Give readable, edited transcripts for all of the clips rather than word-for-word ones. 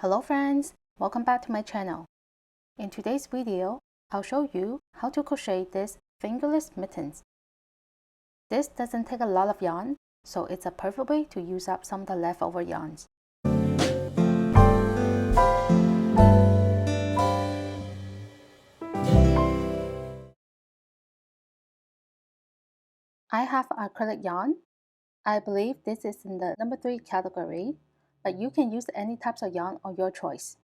Hello friends, welcome back to my channel. In today's video, I'll show you how to crochet this fingerless mittens. This doesn't take a lot of yarn, so it's a perfect way to use up some of the leftover yarns. I have acrylic yarn. I believe this is in the number 3 category, but you can use any types of yarn of your choice.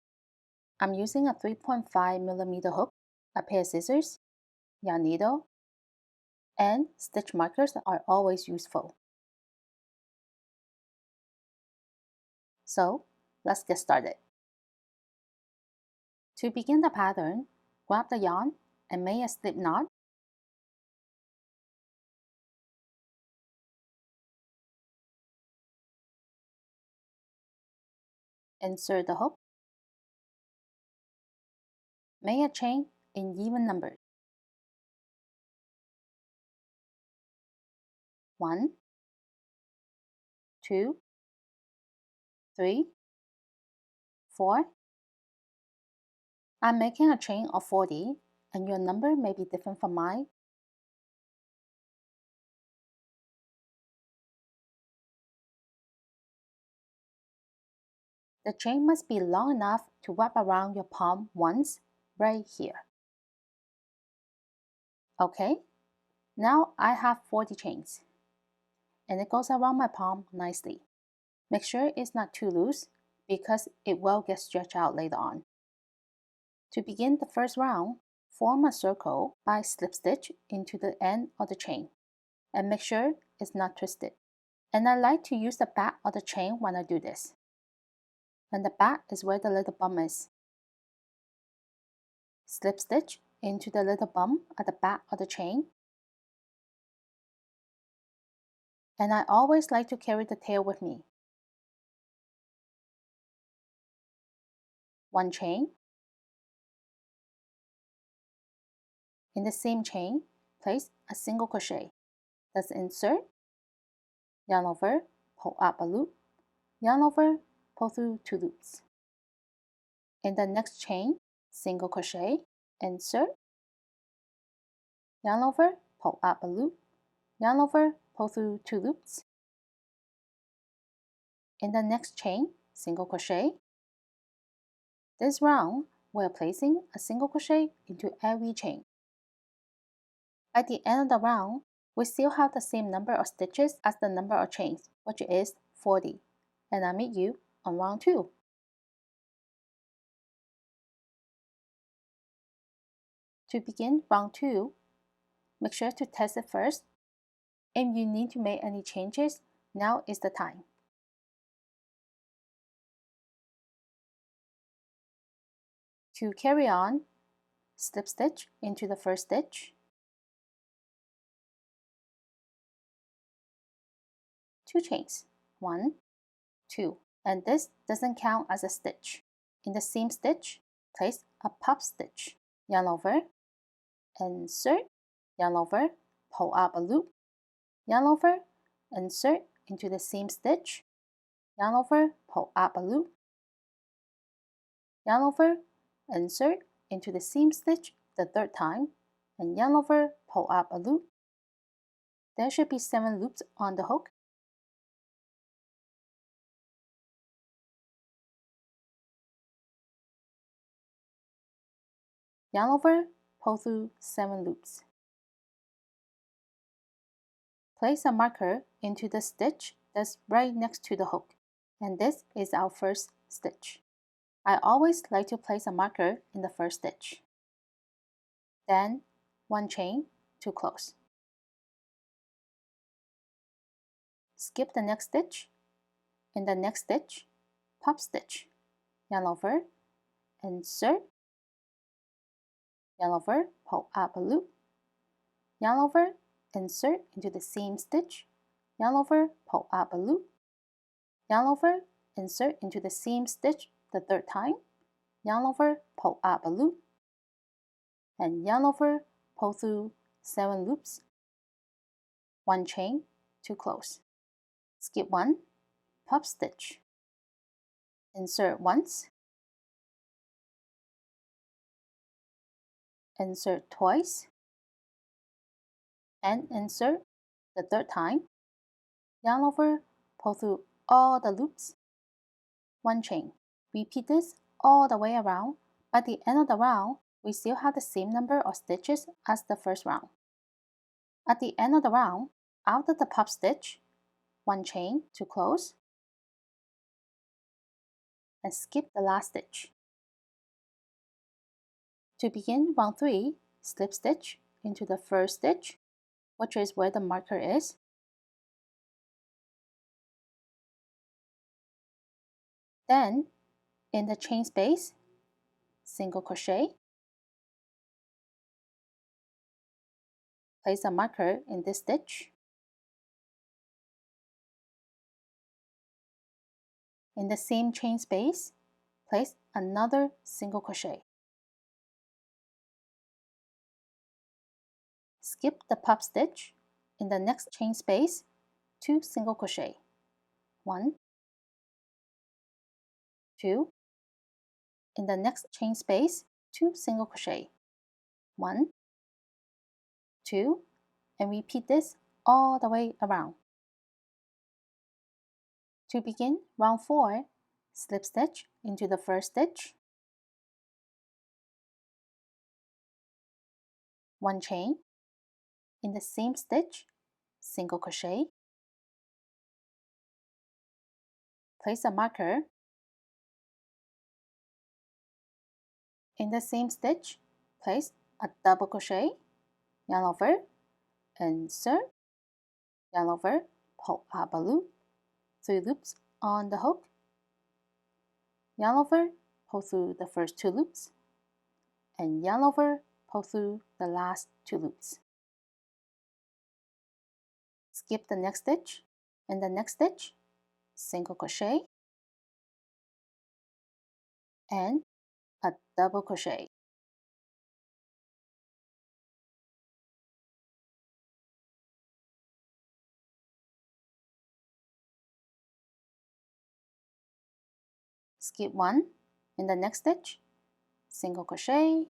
I'm using a 3.5mm hook, a pair of scissors, yarn needle, and stitch markers are always useful. So, let's get started. To begin the pattern, grab the yarn and make a slip knot. Insert the hook. Make a chain in even numbers. 1, 2, 3, 4. I'm making a chain of 40, and your number may be different from mine. The chain must be long enough to wrap around your palm once, right here. Okay, now I have 40 chains, and it goes around my palm nicely. Make sure it's not too loose, because it will get stretched out later on. To begin the first round, form a circle by slip stitch into the end of the chain, and make sure it's not twisted. And I like to use the back of the chain when I do this. And the back is where the little bump is. Slip stitch into the little bump at the back of the chain. And I always like to carry the tail with me. One chain. In the same chain, place a single crochet. Let's insert, yarn over, pull up a loop, yarn over, pull through 2 loops. In the next chain, single crochet, insert, yarn over, pull up a loop, yarn over, pull through 2 loops. In the next chain, single crochet. This round, we're placing a single crochet into every chain. At the end of the round, we still have the same number of stitches as the number of chains, which is 40, and I'll meet you on round 2. To begin round 2, make sure to test it first. If you need to make any changes, now is the time. To carry on, slip stitch into the first stitch, 2 chains, 1, 2, and this doesn't count as a stitch. In the same stitch, place a puff stitch, yarn over, insert, yarn over, pull up a loop, yarn over, insert into the same stitch, yarn over, pull up a loop, yarn over, insert into the same stitch the third time, and yarn over, pull up a loop. There should be 7 loops on the hook. Yarn over, pull through 7 loops. Place a marker into the stitch that's right next to the hook, and this is our first stitch. I always like to place a marker in the first stitch. Then 1 chain to close. Skip the next stitch. In the next stitch, puff stitch, yarn over, insert, yarn over, pull up a loop, yarn over, insert into the same stitch, yarn over, pull up a loop, yarn over, insert into the same stitch the third time, yarn over, pull up a loop, and yarn over, pull through 7 loops, 1 chain to close. Skip 1, puff stitch, insert once, insert twice, and insert the third time, yarn over, pull through all the loops, one chain. Repeat this all the way around. By the end of the round, we still have the same number of stitches as the first round. At the end of the round, after the puff stitch, one chain to close, and skip the last stitch. To begin round 3, slip stitch into the first stitch, which is where the marker is. Then, in the chain space, single crochet, place a marker in this stitch. In the same chain space, place another single crochet. Skip the puff stitch. In the next chain space, 2 single crochet. 1, 2. In the next chain space, 2 single crochet. 1, 2, and repeat this all the way around. To begin round 4, slip stitch into the first stitch, one chain, in the same stitch, single crochet, place a marker, in the same stitch, place a double crochet, yarn over, insert, yarn over, pull up a loop, 3 loops on the hook, yarn over, pull through the first 2 loops, and yarn over, pull through the last 2 loops. Skip the next stitch. In the next stitch, single crochet and a double crochet. Skip one. In the next stitch, single crochet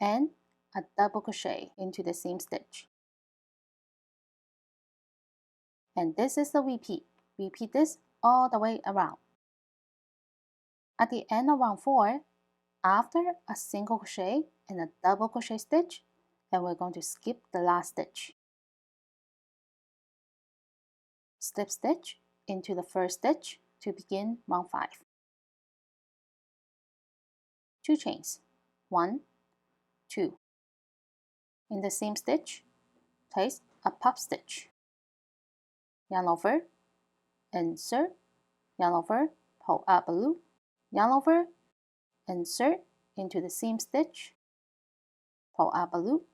and a double crochet into the same stitch. And this is the repeat. Repeat this all the way around. At the end of round 4, after a single crochet and a double crochet stitch, then we're going to skip the last stitch. Slip stitch into the first stitch to begin round 5. 2 chains, 1, 2. In the same stitch, place a puff stitch. Yarn over, insert, yarn over, pull up a loop, yarn over, insert into the same stitch, pull up a loop,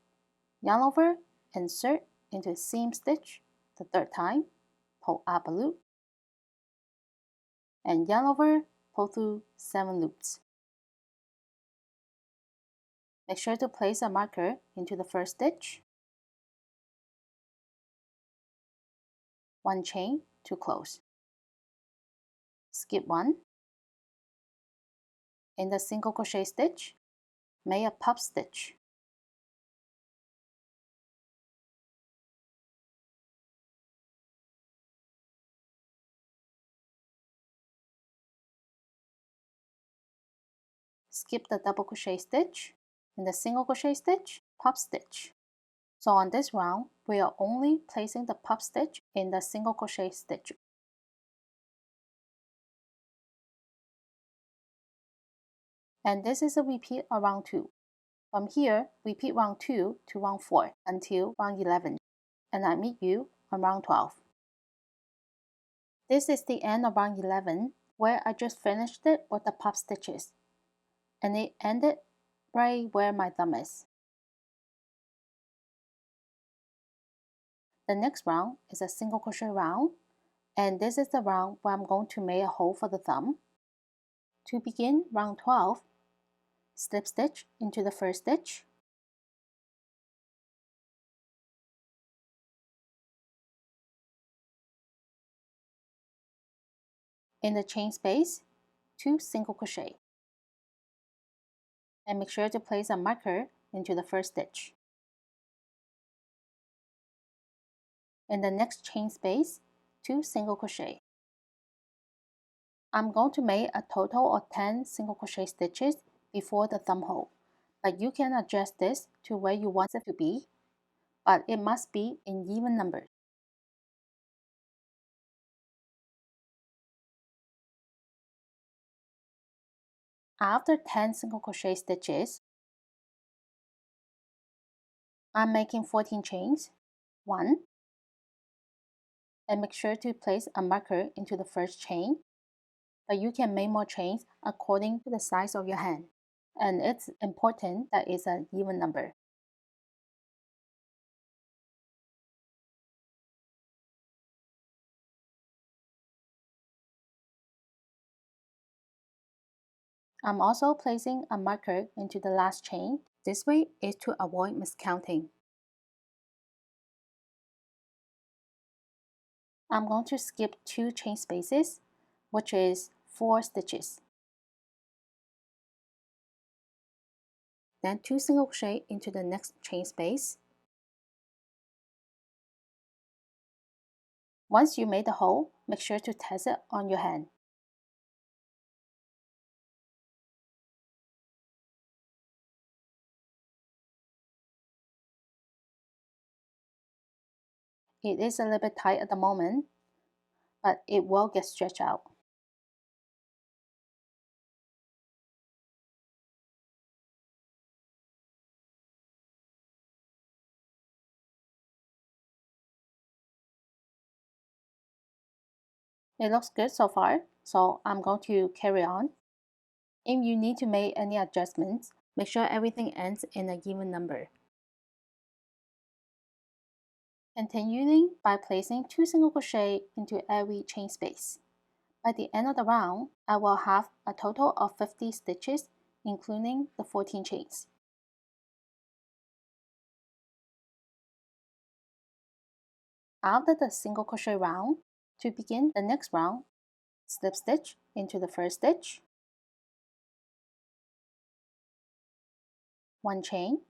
yarn over, insert into the same stitch the third time, pull up a loop, and yarn over, pull through 7 loops. Make sure to place a marker into the first stitch, one chain to close. Skip one. In the single crochet stitch, make a puff stitch. Skip the double crochet stitch. In the single crochet stitch, puff stitch. So on this round, we are only placing the puff stitch in the single crochet stitch. And this is a repeat of round 2. From here, repeat round 2 to round 4 until round 11, and I meet you on round 12. This is the end of round 11, where I just finished it with the puff stitches, and it ended right where my thumb is. The next round is a single crochet round, and this is the round where I'm going to make a hole for the thumb. To begin round 12, slip stitch into the first stitch, in the chain space, 2 single crochet, and make sure to place a marker into the first stitch. In the next chain space, 2 single crochet. I'm going to make a total of 10 single crochet stitches before the thumb hole, but you can adjust this to where you want it to be, but it must be in even numbers. After 10 single crochet stitches, I'm making 14 chains, 1, and make sure to place a marker into the first chain, but you can make more chains according to the size of your hand, and it's important that it's an even number. I'm also placing a marker into the last chain. This way is to avoid miscounting. I'm going to skip 2 chain spaces, which is 4 stitches. Then 2 single crochet into the next chain space. Once you made the hole, make sure to test it on your hand. It is a little bit tight at the moment, but it will get stretched out. It looks good so far, so I'm going to carry on. If you need to make any adjustments, make sure everything ends in a even number. Continuing by placing 2 single crochet into every chain space. By the end of the round, I will have a total of 50 stitches, including the 14 chains. After the single crochet round, to begin the next round, slip stitch into the first stitch, 1 chain,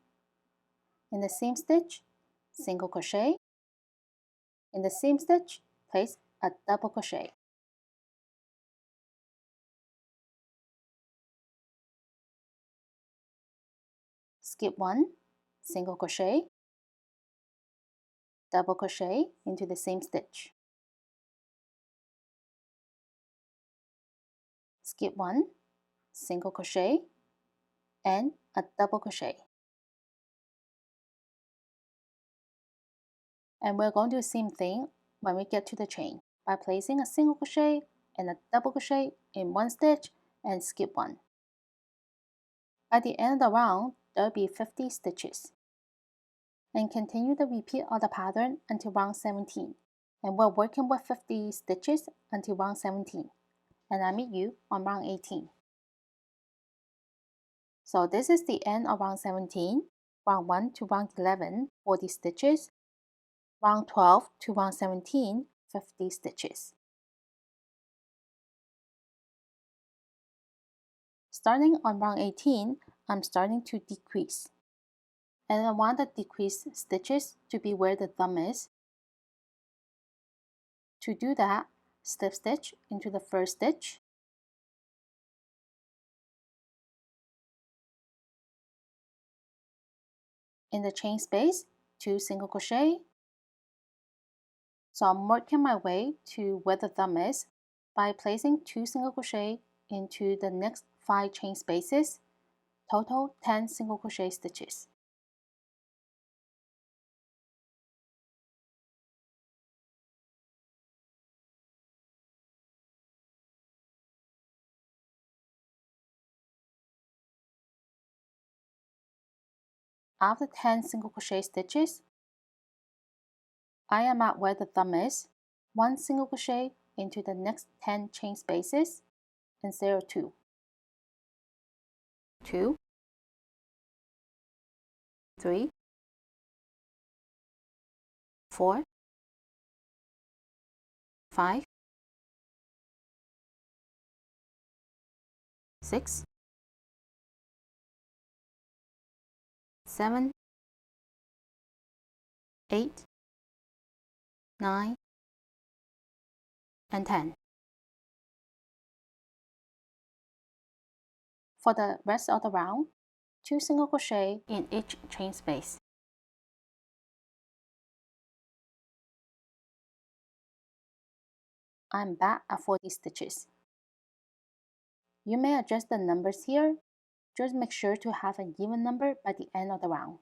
in the same stitch, single crochet, in the same stitch, place a double crochet. Skip 1, single crochet, double crochet into the same stitch. Skip 1, single crochet, and a double crochet. And we're going to do the same thing when we get to the chain by placing a single crochet and a double crochet in one stitch and skip 1. By the end of the round, there will be 50 stitches. And continue the repeat of the pattern until round 17. And we're working with 50 stitches until round 17. And I'll meet you on round 18. So this is the end of round 17, round 1 to round 11, 40 stitches, round 12 to round 17, 50 stitches. Starting on round 18, I'm starting to decrease. And I want the decreased stitches to be where the thumb is. To do that, slip stitch into the first stitch, in the chain space, 2 single crochet. So I'm working my way to where the thumb is by placing 2 single crochet into the next 5 chain spaces, total 10 single crochet stitches. After 10 single crochet stitches, I am at where the thumb is, 1 single crochet into the next 10 chain spaces, and 0, 2. 2, 3, 4, 5, 6, 7, 8, 9, and 10. For the rest of the round, 2 single crochet in each chain space. I'm back at 40 stitches. You may adjust the numbers here, just make sure to have an even number by the end of the round.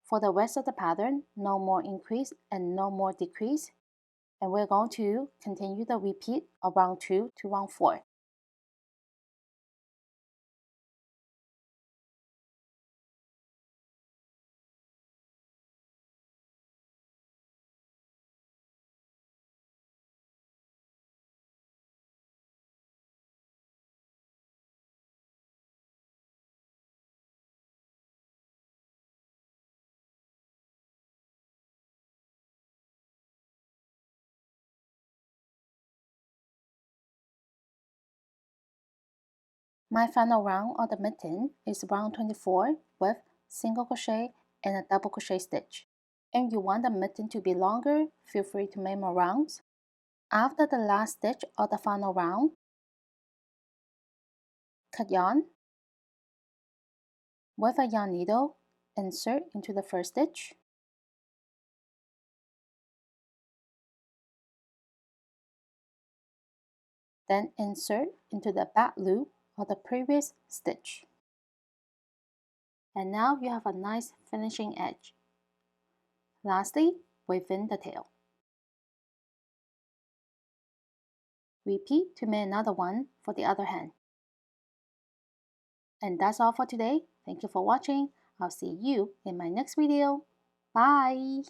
For the rest of the pattern, no more increase and no more decrease, and we're going to continue the repeat of round 2 to round 4. My final round of the mitten is round 24 with single crochet and a double crochet stitch. And you want the mitten to be longer, feel free to make more rounds. After the last stitch of the final round, cut yarn. With a yarn needle, insert into the first stitch. Then insert into the back loop of the previous stitch. And now you have a nice finishing edge. Lastly, within the tail. Repeat to make another one for the other hand. And that's all for today. Thank you for watching. I'll see you in my next video. Bye!